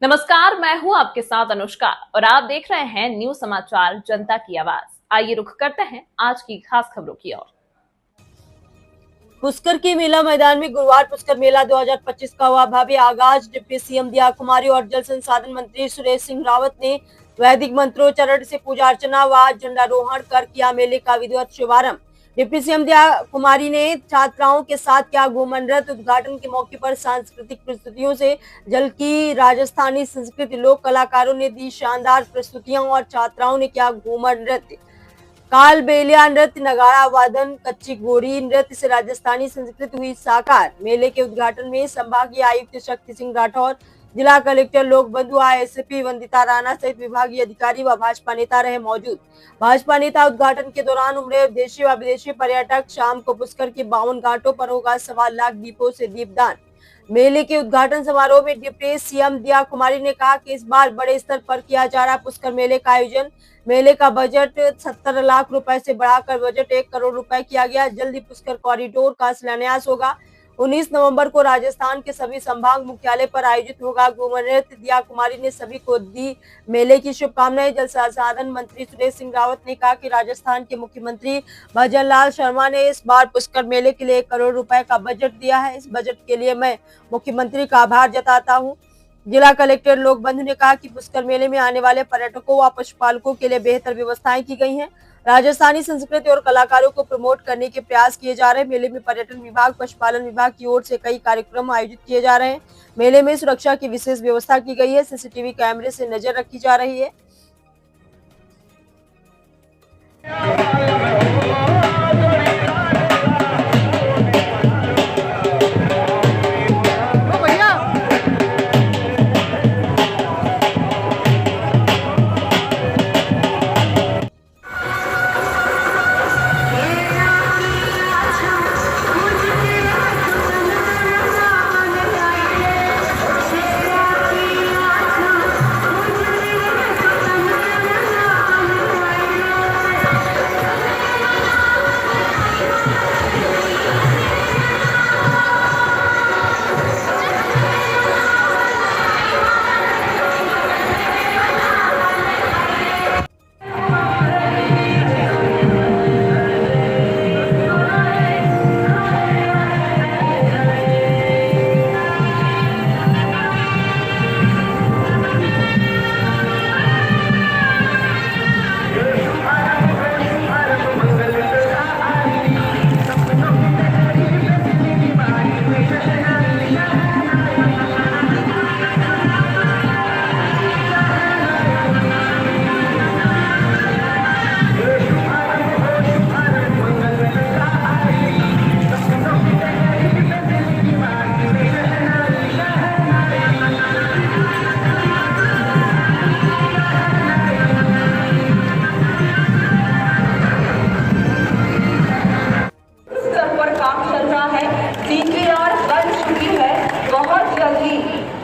नमस्कार, मैं हूं आपके साथ अनुष्का और आप देख रहे हैं न्यूज समाचार जनता की आवाज। आइए रुख करते हैं आज की खास खबरों की ओर। पुष्कर के मेला मैदान में गुरुवार पुष्कर मेला 2025 का हुआ भव्य आगाज। डिप्टी सीएम दिया कुमारी और जल संसाधन मंत्री सुरेश सिंह रावत ने वैदिक मंत्रोच्चारण से पूजा अर्चना व झंडारोहण कर किया मेले का विधिवत शुभारंभ। डिप्टी सीएम दिया कुमारी ने छात्राओं के साथ किया घूमर नृत्य। उद्घाटन के मौके पर सांस्कृतिक प्रस्तुतियों से जल की राजस्थानी संस्कृति लोक कलाकारों ने दी शानदार प्रस्तुतियां और छात्राओं ने किया घूमर नृत्य। काल बेलिया नृत्य, नगाड़ा वादन, कच्ची घोड़ी नृत्य से राजस्थानी संस्कृति हुई साकार। मेले के उद्घाटन में संभागीय आयुक्त शक्ति सिंह राठौर, जिला कलेक्टर लोक बंधु एसपी वंदिता राणा सहित विभागीय अधिकारी व भाजपा नेता रहे मौजूद। भाजपा नेता उद्घाटन के दौरान उमड़े देशी व विदेशी पर्यटक। शाम को पुष्कर के 52 घाटों पर होगा 1.25 लाख दीपों से दीपदान। मेले के उद्घाटन समारोह में डिप्टी सीएम दिया कुमारी ने कहा कि इस बार बड़े स्तर पर किया जा रहा पुष्कर मेले का आयोजन। मेले का बजट 70 लाख रुपए से बढ़ाकर बजट 1 करोड़ रुपए किया गया। जल्दी पुष्कर कॉरिडोर का शिलान्यास होगा। 19 नवंबर को राजस्थान के सभी संभाग मुख्यालय पर आयोजित होगा घूमर नृत्य। दिया कुमारी ने सभी को दी मेले की शुभकामनाएं। जल संसाधन मंत्री सुरेश सिंह रावत ने कहा कि राजस्थान के मुख्यमंत्री भजन लाल शर्मा ने इस बार पुष्कर मेले के लिए 1 करोड़ रुपए का बजट दिया है। इस बजट के लिए मैं मुख्यमंत्री का आभार जताता हूँ। जिला कलेक्टर लोक बंधु ने कहा कि पुष्कर मेले में आने वाले पर्यटकों व पशुपालकों के लिए बेहतर व्यवस्थाएं की गई हैं। राजस्थानी संस्कृति और कलाकारों को प्रमोट करने के प्रयास किए जा रहे हैं। मेले में पर्यटन विभाग, पशुपालन विभाग की ओर से कई कार्यक्रम आयोजित किए जा रहे हैं। मेले में सुरक्षा की विशेष व्यवस्था की गई है। सीसीटीवी कैमरे से नजर रखी जा रही है।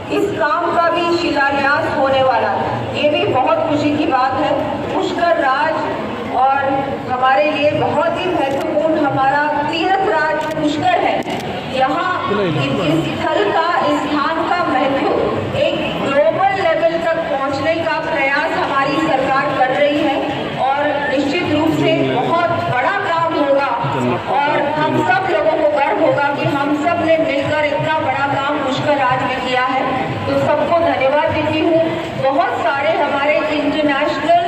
इस काम का भी शिलान्यास होने वाला है। ये भी बहुत खुशी की बात है। पुष्कर राज और हमारे लिए बहुत ही महत्वपूर्ण हमारा तीर्थ राज पुष्कर है। यहाँ इस स्थल का, इस स्थान का महत्व एक ग्लोबल लेवल तक पहुँचने का प्रयास हमारी सरकार कर रही है और निश्चित रूप से बहुत बड़ा काम होगा और हम सब लोगों को गर्व होगा कि हम सब ने मिलकर इतना बड़ा काम पुष्कर राज में किया है। तो सबको धन्यवाद देती हूँ। बहुत सारे हमारे इंटरनेशनल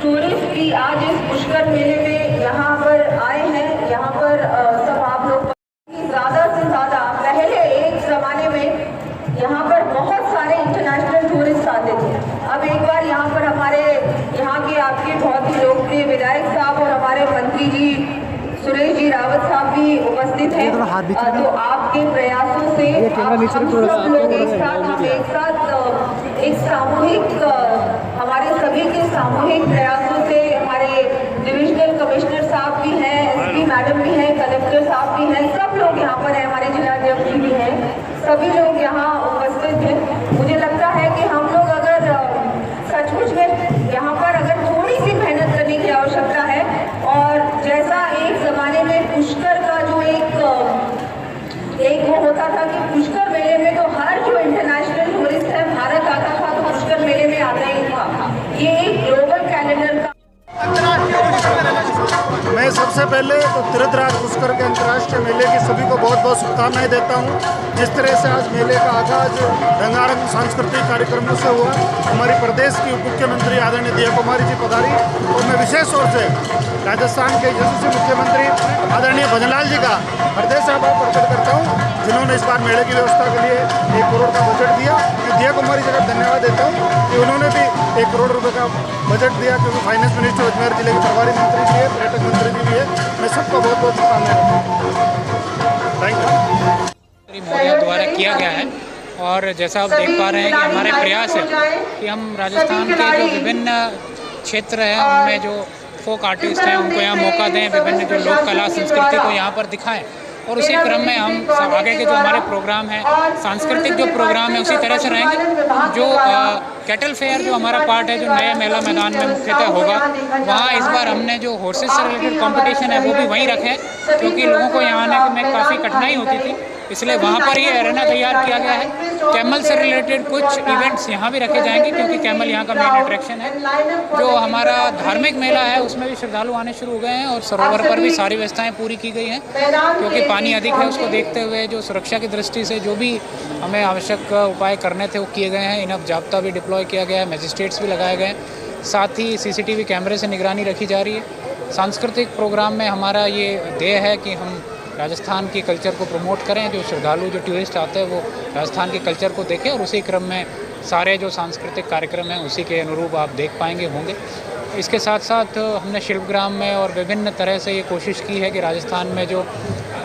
टूरिस्ट भी आज इस पुष्कर मेले में यहाँ पर आए हैं। यहाँ पर सब आप लोग ज़्यादा से ज़्यादा, पहले एक ज़माने में यहाँ पर बहुत सारे इंटरनेशनल टूरिस्ट आते थे। अब एक बार यहाँ पर हमारे यहाँ के आपके बहुत ही लोकप्रिय विधायक साहब और हमारे मंत्री जी सुरेश जी रावत साहब भी उपस्थित हैं। तो आपके प्रयासों से हम सब लोग एक साथ एक सामूहिक, हमारे सभी के सामूहिक प्रयासों से, हमारे डिविजनल कमिश्नर साहब भी हैं, एसपी मैडम भी हैं, कलेक्टर साहब भी हैं, सब लोग यहाँ पर हैं, हमारे जिलाध्यक्ष भी हैं, सभी लोग यहाँ उपस्थित हैं। मुझे लगता है कि हम लोग अगर सचमुच में यहाँ पर अगर थोड़ी सी मेहनत करने की आवश्यकता है और जैसा एक ज़माने में पुष्कर का जो एक वो होता था कि पुष्कर मेले में तो हर जो इंटरनेशनल टूरिस्ट है भारत आता था, तो ये एक ग्लोबल कैलेंडर का मैं सबसे पहले तो तीर्थराज पुष्कर के अंतर्राष्ट्रीय मेले की सभी को बहुत बहुत शुभकामनाएं देता हूं। जिस तरह से आज मेले का आगाज रंगारंग सांस्कृतिक कार्यक्रमों से हुआ, हमारी प्रदेश की उप मुख्यमंत्री आदरणीय दिया कुमारी जी पधारी, और मैं विशेष तौर से राजस्थान के यशस्वी मुख्यमंत्री आदरणीय भजनलाल जी का हृदय से आभार प्रकट करता हूँ, जिन्होंने इस बार मेले की व्यवस्था के लिए 1 करोड़ का बजट दिया। मैं दिया कुमारी जी का धन्यवाद देता हूँ कि उन्होंने भी 1 करोड़ रुपये का बजट दिया, क्योंकि फाइनेंस मिनिस्टर अजमेर जिले के प्रभारी मंत्री भी है, पर्यटक मंत्री जी भी है। मैं सबको बहुत बहुत शुभकामनाएं देता हूँ। Thank you. मोदी द्वारा किया गया है, और जैसा आप देख पा रहे हैं कि हमारे प्रयास है कि हम राजस्थान के जो विभिन्न क्षेत्र हैं उनमें जो फोक आर्टिस्ट हैं उनको यहाँ मौका दें, विभिन्न जो लोक कला संस्कृति को यहाँ पर दिखाएं, और उसी क्रम में हम आगे के जो हमारे प्रोग्राम हैं, सांस्कृतिक जो प्रोग्राम है उसी तरह से रहेंगे। जो कैटल फेयर जो हमारा पार्ट है, जो नए मेला मैदान में मुख्यतः होगा, वहाँ इस बार हमने जो हॉर्सेस से रिलेटेड कंपटीशन है वो भी वहीं रखे हैं, क्योंकि लोगों को यहाँ आने में काफ़ी कठिनाई होती थी, इसलिए वहाँ पर ये एरेना तैयार किया गया है। कैमल से रिलेटेड कुछ इवेंट्स यहाँ भी रखे जाएंगे, क्योंकि कैमल यहाँ का मेन अट्रैक्शन है। जो हमारा धार्मिक मेला है उसमें भी श्रद्धालु आने शुरू हो गए हैं, और सरोवर पर भी सारी व्यवस्थाएं पूरी की गई हैं, क्योंकि पानी अधिक है उसको देखते हुए जो सुरक्षा की दृष्टि से जो भी हमें आवश्यक उपाय करने थे वो किए गए हैं। इनफ जाब्ता भी डिप्लॉय किया गया है, मजिस्ट्रेट्स भी लगाए गए हैं, साथ ही CCTV कैमरे से निगरानी रखी जा रही है। सांस्कृतिक प्रोग्राम में हमारा ये ध्येय है कि हम राजस्थान के कल्चर को प्रमोट करें, जो श्रद्धालु जो टूरिस्ट आते हैं वो राजस्थान के कल्चर को देखें, और उसी क्रम में सारे जो सांस्कृतिक कार्यक्रम हैं उसी के अनुरूप आप देख पाएंगे होंगे। इसके साथ साथ हमने शिल्पग्राम में और विभिन्न तरह से ये कोशिश की है कि राजस्थान में जो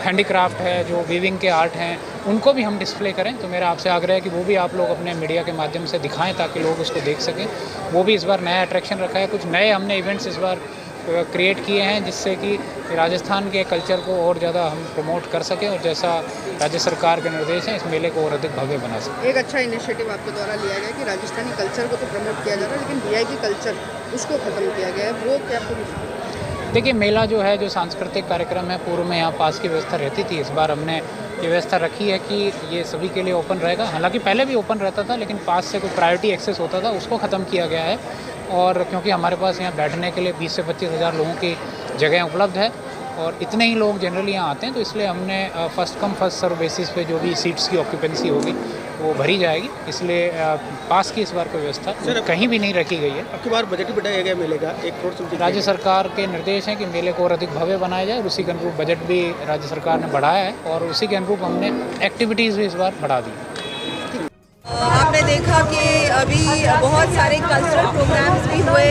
हैंडीक्राफ्ट है, जो वीविंग के आर्ट हैं, उनको भी हम डिस्प्ले करें। तो मेरा आपसे आग्रह है कि वो भी आप लोग अपने मीडिया के माध्यम से दिखाएं ताकि लोग उसको देख सकें। वो भी इस बार नया अट्रैक्शन रखा है, कुछ नए हमने इवेंट्स इस बार क्रिएट किए हैं, जिससे कि राजस्थान के कल्चर को और ज़्यादा हम प्रमोट कर सकें, और जैसा राज्य सरकार के निर्देश हैं इस मेले को और अधिक भव्य बना सकें। एक अच्छा इनिशिएटिव आपके द्वारा लिया गया कि राजस्थानी कल्चर को तो प्रमोट किया जा रहा है, लेकिन VIP कल्चर उसको ख़त्म किया गया है, वो क्या पूरी? देखिए, मेला जो है, जो सांस्कृतिक कार्यक्रम है, पूर्व में यहाँ पास की व्यवस्था रहती थी। इस बार हमने ये व्यवस्था रखी है कि ये सभी के लिए ओपन रहेगा। हालांकि पहले भी ओपन रहता था, लेकिन पास से कोई प्रायोरिटी एक्सेस होता था, उसको ख़त्म किया गया है। और क्योंकि हमारे पास यहाँ बैठने के लिए 20 से 25 हज़ार लोगों की जगह उपलब्ध है, और इतने ही लोग जनरली यहाँ आते हैं, तो इसलिए हमने first come first serve basis पे जो भी सीट्स की ऑक्यूपेंसी होगी वो भरी जाएगी। इसलिए पास की इस बार कोई व्यवस्था कहीं भी नहीं रखी गई है। अब की बार बजट ही बढ़ाया गया मेले का 1 करोड़। राज्य सरकार के निर्देश हैं कि मेले को और अधिक भव्य बनाया जाए, और उसी के अनुरूप बजट भी राज्य सरकार ने बढ़ाया है, और उसी के अनुरूप हमने एक्टिविटीज़ भी इस बार बढ़ा दी। आपने देखा कि अभी बहुत सारे कल्चरल प्रोग्राम्स भी हुए,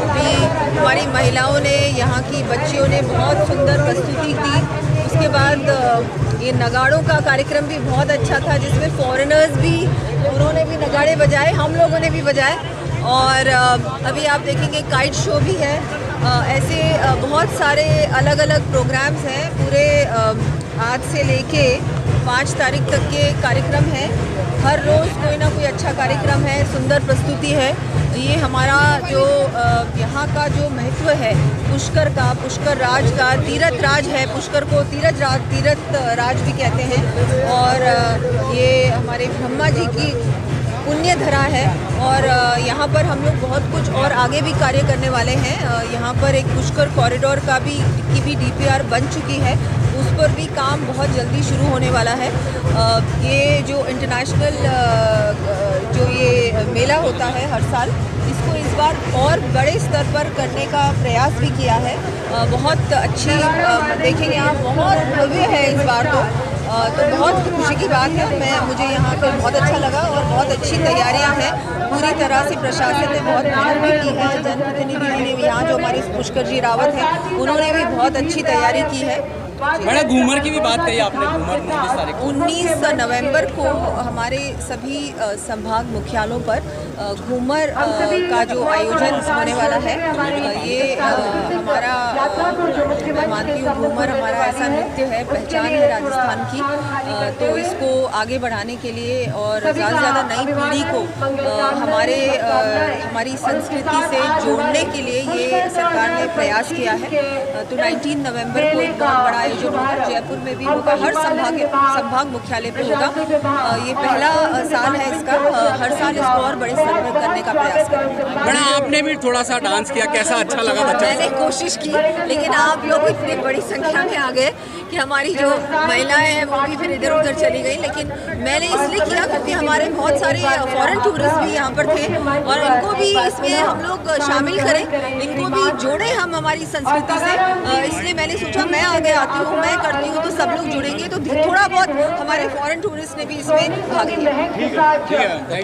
अभी हमारी महिलाओं ने, यहाँ की बच्चियों ने बहुत सुंदर प्रस्तुति दी। उसके बाद ये नगाड़ों का कार्यक्रम भी बहुत अच्छा था, जिसमें फॉरेनर्स भी, उन्होंने भी नगाड़े बजाए, हम लोगों ने भी बजाए। और अभी आप देखेंगे काइट शो भी है। ऐसे बहुत सारे अलग अलग प्रोग्राम्स हैं। पूरे आज से लेके 5 तारीख तक के कार्यक्रम है। हर रोज़ कोई ना कोई अच्छा कार्यक्रम है, सुंदर प्रस्तुति है। ये हमारा जो यहाँ का जो महत्व है पुष्कर का, पुष्कर राज का, तीर्थ राज है, पुष्कर को तीर्थ राज भी कहते हैं। और ये हमारे ब्रह्मा जी की पुण्य धरा है, और यहाँ पर हम लोग बहुत कुछ और आगे भी कार्य करने वाले हैं। यहाँ पर एक पुष्कर कॉरिडोर की भी DPR बन चुकी है, उस पर भी काम बहुत जल्दी शुरू होने वाला है। ये जो इंटरनेशनल जो ये मेला होता है हर साल, इसको इस बार और बड़े स्तर पर करने का प्रयास भी किया है। बहुत अच्छी देखेंगे आप, बहुत भव्य है इस बार तो बहुत खुशी की बात है। मुझे यहाँ पर बहुत अच्छा लगा, और बहुत अच्छी तैयारियाँ हैं पूरी तरह से। प्रशासन ने बहुत मेहनत भी की है, जनप्रतिनिधियों ने भी, यहाँ जो हमारे पुष्कर जी रावत हैं उन्होंने भी बहुत अच्छी तैयारी की है। मैडम, घूमर की भी बात कही आपने। घूमर 19 नवंबर को हमारे सभी संभाग मुख्यालयों पर घूमर का जो आयोजन होने वाला है, ये हमारा, मैं मानती हूँ घूमर हमारा ऐसा नृत्य है, पहचान है राजस्थान की। तो इसको आगे बढ़ाने के लिए और ज़्यादा से ज़्यादा नई पीढ़ी को हमारी संस्कृति से जोड़ने के लिए ये सरकार ने प्रयास किया है। तो 19 नवंबर को एक बहुत बड़ा आयोजन होगा, जयपुर में भी होगा, हर संभाग मुख्यालय पे होगा। ये पहला साल है इसका, हर साल इसको और बड़े करने का प्रयास करूँगी। मैडम आपने भी थोड़ा सा डांस किया, कैसा अच्छा लगा बच्चा? मैंने कोशिश की, लेकिन आप लोग इतनी बड़ी संख्या में आ गए कि हमारी जो महिलाएं हैं वो भी फिर इधर उधर चली गई। लेकिन मैंने इसलिए किया क्योंकि हमारे बहुत सारे फॉरेन टूरिस्ट भी यहाँ पर थे और इनको भी इसमें हम लोग शामिल करें, इनको भी जोड़ें हम हमारी संस्कृति से। इसलिए मैंने सोचा मैं आगे आती हूँ, मैं करती हूँ तो सब लोग जुड़ेंगे, तो थोड़ा बहुत हमारे फॉरेन टूरिस्ट ने भी इसमें भाग लिया। ठीक है।